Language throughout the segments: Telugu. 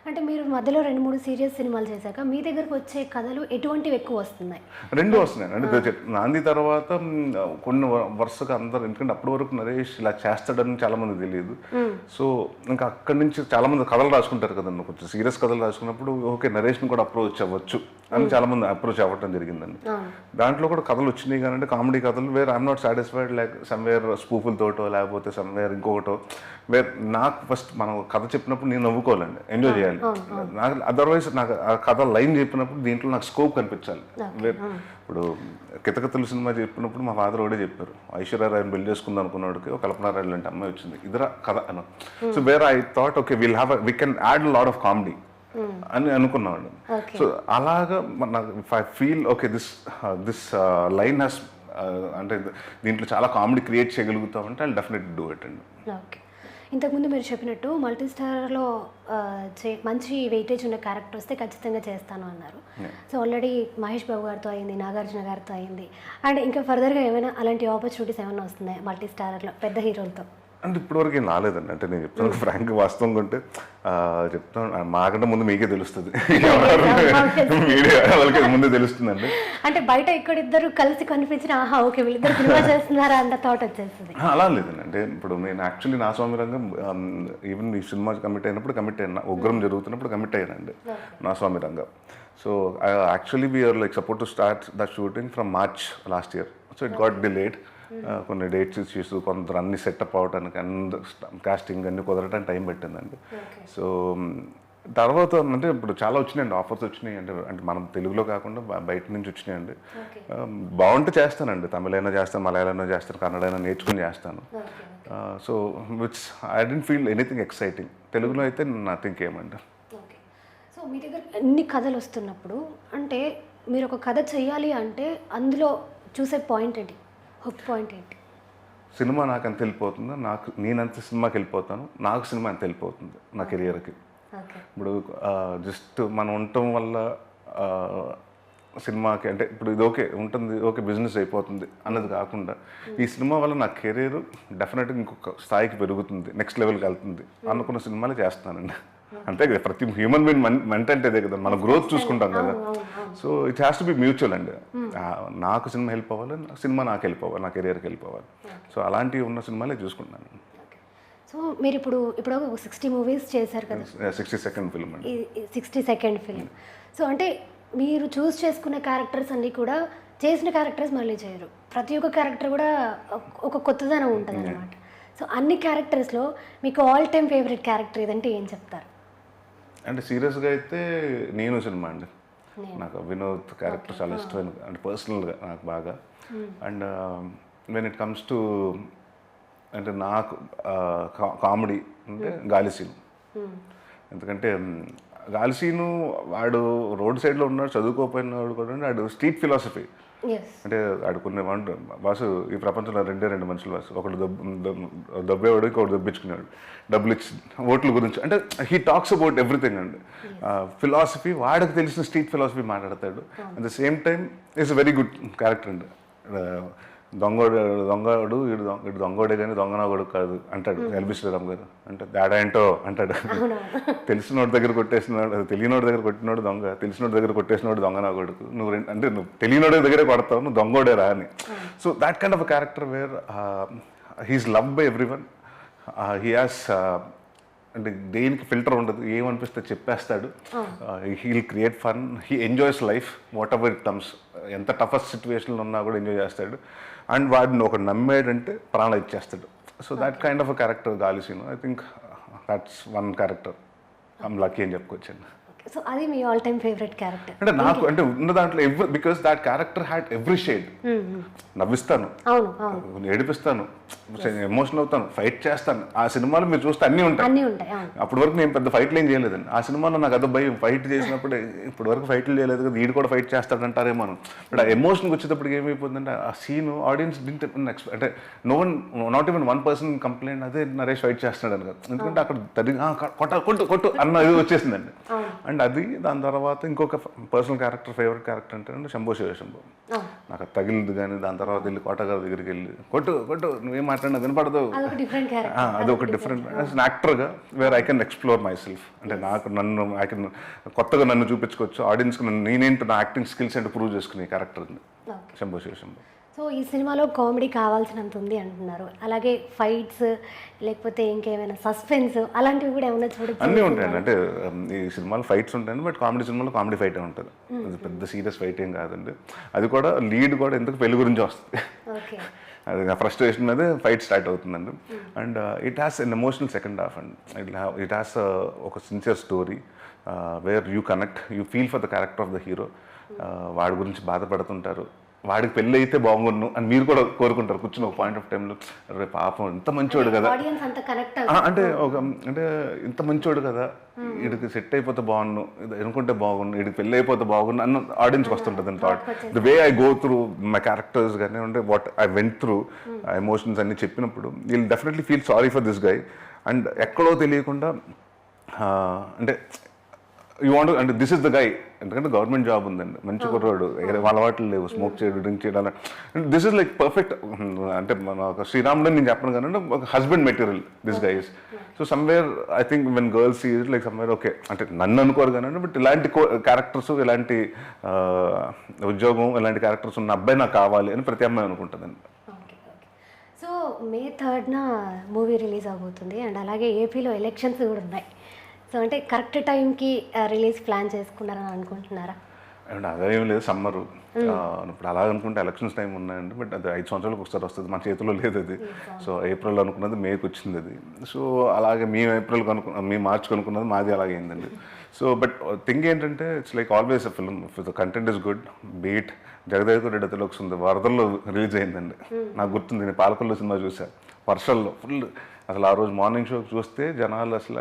అంటే మీరు మధ్యలో 2, 3 సీరియస్ సినిమాలు చేశాక మీ దగ్గరకు వచ్చే కథలు ఎటువంటివి ఎక్కువ వస్తున్నాయి? 2 వస్తున్నాయి. అంటే 'నాంది' తర్వాత కొన్ని వరుసగా అందరూ, ఎందుకంటే అప్పటి వరకు నరేష్ ఇలా చేస్తాడని చాలా మందికి తెలియదు. సో ఇంకా అక్కడి నుంచి చాలా మంది కథలు రాసుకుంటారు కదండి, కొంచెం సీరియస్ కథలు రాసుకున్నప్పుడు ఓకే నరేష్ని కూడా అప్రోచ్ అవ్వచ్చు అని చాలా మంది అప్రోచ్ అవ్వటం జరిగిందండి. దాంట్లో కూడా కథలు వచ్చినాయి, కానీ అంటే కామెడీ కథలు where I'm not satisfied like somewhere స్పూఫులతోటో లేకపోతే సమ్వేర్ ఇంకొకటో వేర్ నాకు ఫస్ట్ మనం కథ చెప్పినప్పుడు నేను నవ్వుకోవాలండి, ఎంజాయ్ చేయాలి. నాకు అదర్వైజ్ నాకు ఆ కథ లైన్ చెప్పినప్పుడు దీంట్లో నాకు స్కోప్ కనిపించాలి. ఇప్పుడు కితకథలు సినిమా చెప్పినప్పుడు మా ఫాదర్ ఒకటే చెప్పారు, ఐశ్వర్యరాయని పెళ్లి చేసుకుందాం అనుకున్నాడికి ఒక కల్పనారాయణ లాంటి అమ్మాయి వచ్చింది, ఇద్దర కథ అన్న. So where I thought okay we can add lot of comedy అని అనుకున్నాను. సో అలాగా నాకు I feel okay this line has అంటే దీంట్లో చాలా కామెడీ క్రియేట్ చేయగలుగుతామంటే ఐ డెఫినెట్లీ డూ ఇట్ అండి. ఓకే. ఇంతకుముందు మీరు చెప్పినట్టు మల్టీస్టార్లో మంచి వెయిటేజ్ ఉన్న క్యారెక్టర్ వస్తే ఖచ్చితంగా చేస్తాను అన్నారు. సో ఆల్రెడీ మహేష్ బాబు గారితో అయింది, నాగార్జున గారితో అయింది, అండ్ ఇంకా ఫర్దర్గా ఏమైనా అలాంటి ఆపర్చునిటీస్ ఏమైనా వస్తున్నాయి మల్టీస్టార్లో పెద్ద హీరోలతో? అంటే ఇప్పటివరకు ఏం రాలేదండి. అంటే నేను చెప్తాను ఫ్రాంక్ వాస్తవంగా ఉంటే చెప్తాను, మాకంటే ముందు మీకే తెలుస్తుంది, మీడియా వాళ్ళకి ముందే తెలుస్తుందండి. అంటే బయట ఇక్కడిద్దరు కలిసి కనిపించిన ఆహా ఓకే వీళ్ళిద్దరు సినిమా చేస్తున్నారా అన్న థాట్ వచ్చేస్తుంది. అలా లేదండి. అంటే ఇప్పుడు నేను యాక్చువల్లీ నా స్వామి రంగం ఈవెన్ ఈ సినిమా కమిట్ అయినప్పుడు కమిట్ అయినా, ఉగ్రం జరుగుతున్నప్పుడు కమిట్ అయ్యానండి నా స్వామి రంగం. So actually we are like supposed to start the shooting from March last year. So it got delayed. కొన్ని డేట్స్ ఇష్యూస్, కొందరు అన్ని సెటప్ అవడానికి, కాస్టింగ్ అన్ని కుదరడానికి టైం పట్టిందండి. సో తర్వాత అంటే ఇప్పుడు చాలా వచ్చినాయండి, ఆఫర్స్ వచ్చినాయి. అంటే మనం తెలుగులో కాకుండా బయట నుంచి వచ్చినాయండి. బాగుంటే చేస్తానండి, తమిళైనా చేస్తాను, మలయాళమైనా చేస్తాను, కన్నడ అయినా నేర్చుకుని చేస్తాను. So which I don't feel anything exciting. తెలుగులో అయితే నథింగ్ ఏమండి. సో మీ దగ్గర ఎన్ని కథలు వస్తున్నప్పుడు అంటే మీరు ఒక కథ చేయాలి అంటే అందులో చూసే పాయింట్ ఏంటి, హుక్ పాయింట్ ఏంటి? సినిమా నాకు అంత వెళ్ళిపోతుందా, నేనంత సినిమాకి వెళ్ళిపోతాను, నాకు సినిమా అంత వెళ్ళిపోతుంది నా కెరియర్కి. ఇప్పుడు జస్ట్ మనం ఉండటం వల్ల సినిమాకి అంటే ఇప్పుడు ఇది ఓకే ఉంటుంది, ఓకే బిజినెస్ అయిపోతుంది అన్నది కాకుండా ఈ సినిమా వల్ల నా కెరీర్ డెఫినెట్గా ఇంకొక స్థాయికి పెరుగుతుంది, నెక్స్ట్ లెవెల్కి వెళ్తుంది అనుకున్న సినిమాలు చేస్తానండి. అంతే కదా, ప్రతి హ్యూమన్ బీయింగ్ మెంటల్ అదే కదా, మన గ్రోత్ చూసుకుంటాం కదా. So it has to be mutual అండి. నాకు సినిమా హెల్ప్ అవ్వాలి, సినిమా నాకు హెల్ప్ అవ్వాలి, నా కెరియర్కి హెల్ప్ అవ్వాలి. సో అలాంటివి ఉన్న సినిమాలే చూసుకుంటాను. సో మీరు ఇప్పుడు ఒక 60 మూవీస్ చేశారు కదా, 62nd ఫిల్మ్ అండి, 62nd ఫిల్మ్. సో అంటే మీరు చూస్ చేసుకున్న క్యారెక్టర్స్ అన్నీ కూడా చేసిన క్యారెక్టర్స్ మళ్ళీ చేయరు, ప్రతి ఒక్క క్యారెక్టర్ కూడా ఒక కొత్తదనం ఉంటుంది అనమాట. సో అన్ని క్యారెక్టర్స్లో మీకు ఆల్ టైమ్ ఫేవరెట్ క్యారెక్టర్ ఏదంటే ఏం చెప్తారు? అంటే సీరియస్గా అయితే నేను సినిమా అండి, నాకు వినోద్ క్యారెక్టర్ చాలా ఇష్టమైన, అంటే పర్సనల్గా నాకు బాగా. And when it comes to అంటే నాకు కామెడీ అంటే గాలి సీను. ఎందుకంటే గాలి సీను వాడు రోడ్ సైడ్లో ఉన్నాడు, చదువుకోపోయినాడు కూడా, వాడు స్ట్రీట్ ఫిలాసఫీ. అంటే వాడు కొన్ని వాసు ఈ ప్రపంచంలో రెండు మనుషులు వాసు, ఒకడు దబ్బేవాడు, ఇంకొకటి దబ్బించుకునేవాడు, డబ్బులు ఇచ్చి ఓట్ల గురించి. అంటే హీ టాక్స్ అబౌట్ ఎవ్రీథింగ్ అండి, ఫిలాసఫీ, వాడికి తెలిసిన స్ట్రీట్ ఫిలాసఫీ మాట్లాడతాడు. At the same time is a very good character అండి. దొంగడు ఇటు దొంగోడే కానీ దొంగనాగోడు కాదు అంటాడు ఎల్బి శ్రీరామ్ గారు. అంటే తేడా ఏంటో అంటాడు, తెలిసినోడి దగ్గర కొట్టేసినాడు, తెలియనోడి దగ్గర కొట్టినోడు దొంగ, తెలిసినోడి దగ్గర కొట్టేసినోడు దొంగనాగోడుకు, అంటే నువ్వు తెలియనోడి దగ్గరే కొడతావు, నువ్వు దొంగోడే రా అని. So that kind of a character where he is loved by every one. He has అంటే దేనికి ఫిల్టర్ ఉండదు, ఏమనిపిస్తే చెప్పేస్తాడు. He'll create fun, he enjoys life whatever it comes. ఎంత టఫెస్ట్ సిచ్యువేషన్లో ఉన్నా కూడా ఎంజాయ్ చేస్తాడు. అండ్ వాడిని ఒక నమ్మేడంటే ప్రాణం ఇచ్చేస్తాడు. So that kind of a character Gaali Seenu. I think that's one character I'm lucky అని చెప్పుకోవచ్చండి. సో అది మీ ఆల్ టైమ్ ఫేవరెట్ క్యారెక్టర్? అంటే నాకు అంటే ఉన్న దాంట్లో because that character had every shade. నవ్విస్తాను, ఏడిపిస్తాను, ఎమోషనల్ అవుతాను, ఫైట్ చేస్తాను. ఆ సినిమాలో మీరు చూస్తే అన్నీ ఉంటాయి. అప్పటి వరకు నేను పెద్ద ఫైట్లు ఏం చేయలేదండి. ఆ సినిమాలో నాకు అదో భయం, ఫైట్ చేసినప్పుడు ఇప్పటి వరకు ఫైట్లు చేయలేదు కదా, వీడు కూడా ఫైట్ చేస్తాడంటారేమో. బట్ ఆ ఎమోషన్కి వచ్చేటప్పటికి ఏమైపోతుందంటే ఆ సీను ఆడియన్స్ డింట్ ఎక్స్పెక్ట్. అంటే not even one person complaint అదే నరేష్ ఫైట్ చేస్తున్నాడు అని కదా. ఎందుకంటే అక్కడ కొట్టు కొట్టు అన్న ఇది వచ్చేసిందండి. అండ్ అండ్ అది దాని తర్వాత ఇంకొక పర్సనల్ క్యారెక్టర్, ఫేవరెట్ క్యారెక్టర్ అంటే శంభో శివశంభో. నాకు అది తగిలింది. కానీ దాని తర్వాత వెళ్ళి కోటగారి దగ్గరికి వెళ్ళి కొట్టు కొట్టు నువ్వేం మాట్లాడినా వినపడదు, అదొక డిఫరెంట్ యాక్టర్గా where I can explore my self. అంటే నాకు ఐ కెన్ కొత్తగా నన్ను చూపించుకోవచ్చు, ఆడియన్స్కి నేనేంటో నా యాక్టింగ్ స్కిల్స్ అంటే ప్రూవ్ చేసుకునే క్యారెక్టర్ని శంభో శివశంభో. సో ఈ సినిమాలో కామెడీ కావాల్సినంత ఉంది అంటున్నారు, అలాగే ఫైట్స్ లేకపోతే ఇంకేమైనా సస్పెన్స్ అలాంటివి కూడా ఏమైనా చూడొచ్చు? అన్నీ ఉంటాయండి. అంటే ఈ సినిమాలో ఫైట్స్ ఉంటాయండి, బట్ కామెడీ సినిమాలో కామెడీ ఫైటే ఉంటుంది. అది పెద్ద సీరియస్ ఫైట్ ఏం కాదండి. అది కూడా లీడ్ కూడా ఎందుకు పెళ్లి గురించి వస్తుంది, అది నా ఫ్రస్ట్రేషన్ మీద ఫైట్ స్టార్ట్ అవుతుందండి. And it has an emotional second half and it has ఒక sincere story where you connect, you feel for the character of the hero. వాడి గురించి బాధపడుతుంటారు, వాడికి పెళ్ళి అయితే బాగుండు అని మీరు కూడా కోరుకుంటారు కూర్చుని ఒక పాయింట్ ఆఫ్ టైంలో. అరే పాపం ఇంత మంచోడు కదా, అంటే అంటే ఇంత మంచోడు కదా, వీడికి సెట్ అయిపోతే బాగుండు, అనుకుంటే బాగుండు, వీడికి పెళ్ళి అయిపోతే బాగుండు అన్న ఆడియన్స్కి వస్తుంటుంది అని thought. The way I go through my characters కానీ అంటే what I went through emotions అన్ని చెప్పినప్పుడు will definitely feel sorry for this guy. And ఎక్కడో తెలియకుండా అంటే యూ వాంట్ అంటే దిస్ ఇస్ ద గై, ఎందుకంటే గవర్నమెంట్ జాబ్ ఉందండి, మంచి కుర్రాడు, వాళ్ళ అలవాట్లు లేవు, స్మోక్ చేయడం, డ్రింక్ చేయడం. This is like perfect. అంటే మన ఒక శ్రీరాముడు నేను చెప్పను కానీ ఒక husband material this guy is. So somewhere I think when girls see it like somewhere okay, అంటే నన్ను అనుకోరు కానీ బట్ ఇలాంటి క్యారెక్టర్స్, ఇలాంటి ఉద్యోగం, ఇలాంటి క్యారెక్టర్స్ ఉన్న అబ్బాయి నాకు కావాలి అని ప్రతి అమ్మాయి అనుకుంటుందండి. సో May 3న మూవీ రిలీజ్ అవబోతుంది అండ్ అలాగే ఏపీలో ఎలక్షన్స్ కూడా ఉన్నాయి. సో అంటే కరెక్ట్ టైంకి రిలీజ్ ప్లాన్ చేసుకున్నారని అనుకుంటున్నారా? అండ్ అదేం లేదు, సమ్మరు ఇప్పుడు అలా అనుకుంటే ఎలక్షన్స్ టైం ఉన్నాయండి, బట్ అది 5 సంవత్సరాలకు ఒకసారి వస్తుంది, మన చేతిలో లేదు అది. సో ఏప్రిల్ అనుకున్నది మేకి వచ్చింది అది. సో అలాగే మేము ఏప్రిల్ మేము మార్చ్ అనుకున్నది మాది అలాగే అయిందండి. సో బట్ థింగ్ ఏంటంటే it's like always a film, if the content is good beat. Jagadev Reddy అతలో వస్తుంది, వరదల్లో రిలీజ్ అయిందండి, నాకు గుర్తుంది. నేను పాలకొల్లు సినిమా చూసాను వర్షాల్లో ఫుల్. అసలు ఆ రోజు మార్నింగ్ షో చూస్తే జనాలు అసలు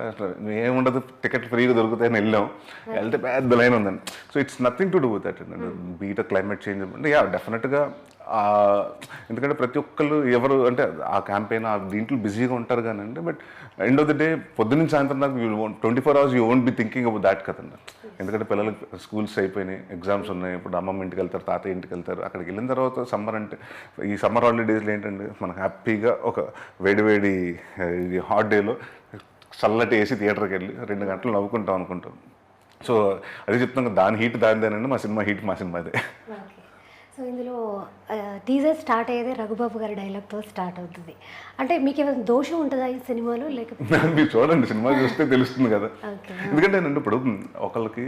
ఏముండదు, టికెట్ ఫ్రీగా దొరుకుతాయని వెళ్ళాం, వెళ్తే పెద్ద లైన్ ఉందండి. So it's nothing to do with that అండి, బీట్ క్లైమేట్ చేంజ్ అంటే యా డెఫినెట్గా. ఎందుకంటే ప్రతి ఒక్కళ్ళు ఎవరు అంటే ఆ క్యాంపెయిన్ ఆ దీంట్లో బిజీగా ఉంటారు కానండి, but end of the day పొద్దున్న సాయంత్రం దాకా 24 hours you won't be thinking about that కదండి. ఎందుకంటే పిల్లలకి స్కూల్స్ అయిపోయినాయి, ఎగ్జామ్స్ ఉన్నాయి, ఇప్పుడు అమ్మమ్మ ఇంటికి వెళ్తారు, తాతయ్య ఇంటికి వెళ్తారు. అక్కడికి వెళ్ళిన తర్వాత సమ్మర్ అంటే ఈ సమ్మర్ హాలిడేస్లో ఏంటంటే మనకు హ్యాపీగా ఒక వేడి హాట్ డేలో చల్లటి వేసి థియేటర్కి వెళ్ళి 2 గంటలు నవ్వుకుంటాం అనుకుంటాం. సో అది చెప్తాం, దాని హీట్ దానిదేనండి, మా సినిమా హీట్ మా సినిమాదే. సో ఇందులో టీజర్ స్టార్ట్ అయ్యేదే రఘుబాబు గారి డైలాగ్తో స్టార్ట్ అవుతుంది. అంటే మీకు ఏమైనా దోషం ఉంటుందా ఈ సినిమాలో లేకపోతే? మీరు చూడండి, సినిమా చూస్తే తెలుస్తుంది కదా. ఎందుకంటే నేను ఇప్పుడు ఒకళ్ళకి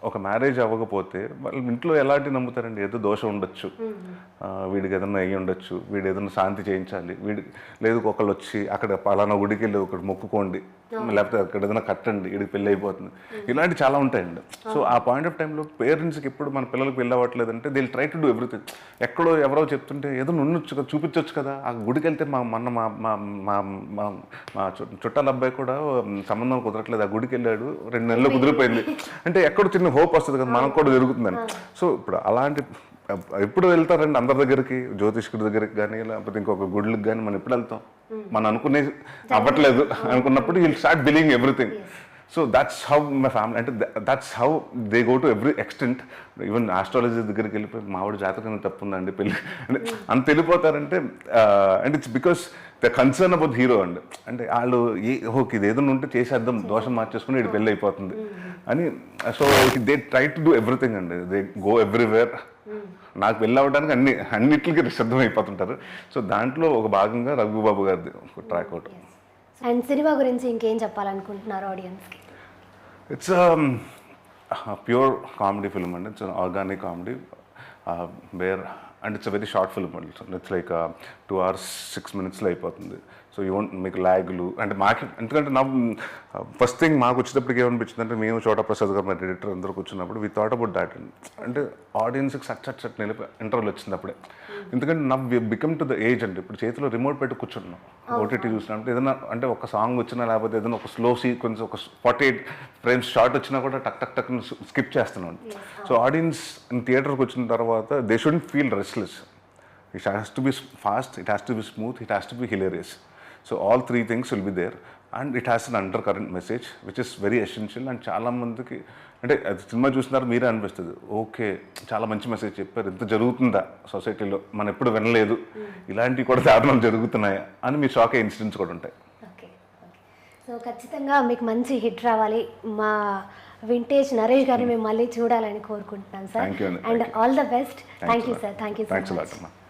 ఒక మ్యారేజ్ అవ్వకపోతే వాళ్ళ ఇంట్లో ఎలాంటి నమ్ముతారండి, ఏదో దోషం ఉండొచ్చు, వీడికి ఏదన్నా అయ్యి ఉండొచ్చు, వీడు ఏదైనా శాంతి చేయించాలి, లేదు ఒకళ్ళు వచ్చి అక్కడ పలానా గుడికి వెళ్ళి ఒకటి మొక్కుకోండి, లేకపోతే అక్కడ ఏదైనా కట్టండి, వీడికి పెళ్ళి అయిపోతుంది, ఇలాంటి చాలా ఉంటాయండి. సో ఆ పాయింట్ ఆఫ్ టైంలో పేరెంట్స్కి ఎప్పుడు మన పిల్లలకి పెళ్ళి అవ్వట్లేదంటే they try to do everything. ఎక్కడో ఎవరో చెప్తుంటే ఏదో ఉండొచ్చు కదా, చూపించవచ్చు కదా. ఆ గుడికి వెళ్తే మా చుట్టాల అబ్బాయి కూడా సంబంధం కుదరట్లేదు, ఆ గుడికి వెళ్ళాడు, 2 నెలలు కుదిరిపోయింది అంటే ఎక్కడో చిన్న హోప్ వస్తుంది కదా, మనకు కూడా జరుగుతుందని. సో ఇప్పుడు అలాంటి ఎప్పుడు వెళ్తారండి అందరి దగ్గరికి, జ్యోతిష్కుడి దగ్గరికి కానీ లేకపోతే ఇంకొక గుడ్లకు కానీ మనం ఎప్పుడు వెళ్తాం, మనం అనుకునే అవ్వట్లేదు అనుకున్నప్పుడు will start believing everything. So that's how my family, అంటే that's how they go to every extent. Even astrology దగ్గరికి వెళ్ళిపోయి మావాడు జాతకం తప్పు ఉందండి పెళ్ళి అంటే అంత వెళ్ళిపోతారంటే, and it's because the concern about hero అండి. అంటే వాళ్ళు ఓకే ఇది ఏదైనా ఉంటే చేసేద్దాం, దోషం మార్చేసుకుని ఇది పెళ్ళి అయిపోతుంది అని. So they try to do everything అండి, దే గో ఎవ్రీవేర్. నాకు పెళ్ళి అవ్వడానికి అన్నిటికీ సిద్ధం అయిపోతుంటారు. సో దాంట్లో ఒక భాగంగా రఘుబాబు గారిది ఒక ట్రాక్ అవుట్. అండ్ సినిమా గురించి ఇంకేం చెప్పాలనుకుంటున్నారు ఆడియన్స్కి? ఇట్స్ ప్యూర్ కామెడీ ఫిల్మ్ అండి, it's organic comedy where and it's very short film అండి. ఇట్స్ లైక్ 2 hours 6 minutes అయిపోతుంది. సో యూ వోంట్ మీకు ల్యాగ్లు అంటే మాకు, ఎందుకంటే నా ఫస్ట్ థింగ్ మాకు వచ్చేటప్పటికి ఏమనిపించింది అంటే, మేము చోటా ప్రసాద్ గారు మా ఎడిటర్ అందరూ కూర్చున్నప్పుడు వి థాట్ అబౌట్ దాట్ అండి. అంటే ఆడియన్స్కి సట్ ఇంటర్వ్యూలు వచ్చింది అప్పుడే. ఎందుకంటే నా బికమ్ టు ద ఏజ్ అండి, ఇప్పుడు చేతిలో రిమోట్ పెట్టి కూర్చున్నాం, ఓటీటీ చూసినప్పుడు ఏదైనా అంటే ఒక సాంగ్ వచ్చినా లేకపోతే ఏదైనా ఒక స్లో సీక్వెన్స్ ఒక 48 frames షార్ట్ వచ్చినా కూడా టక్ టక్ టక్ స్కిప్ చేస్తున్నాం. సో ఆడియన్స్ థియేటర్కి వచ్చిన తర్వాత they shouldn't feel restless. It has to be fast, it has to be smooth, it has to be hilarious. So all 3 things will be there. And it has an under current message which is very essential. And చాలామందికి అంటే అది సినిమా చూసినారు మీరే అనిపిస్తుంది, ఓకే చాలా మంచి మెసేజ్ చెప్పారు, ఇంత జరుగుతుందా సొసైటీలో, మనం ఎప్పుడు వినలేదు, ఇలాంటివి కూడా దారుణాలు జరుగుతున్నాయా అని మీ షాక్ అయ్యే ఇన్సిడెంట్స్ కూడా ఉంటాయి. Okay okay. సో ఖచ్చితంగా మీకు మంచి హిట్ రావాలి, మా వింటేజ్ నరేష్ గారిని మేము మళ్ళీ చూడాలని కోరుకుంటున్నాం సార్. Thank you అండి. And all the best. Thank you sir. Thank you so thanks much. A lot అమ్మా.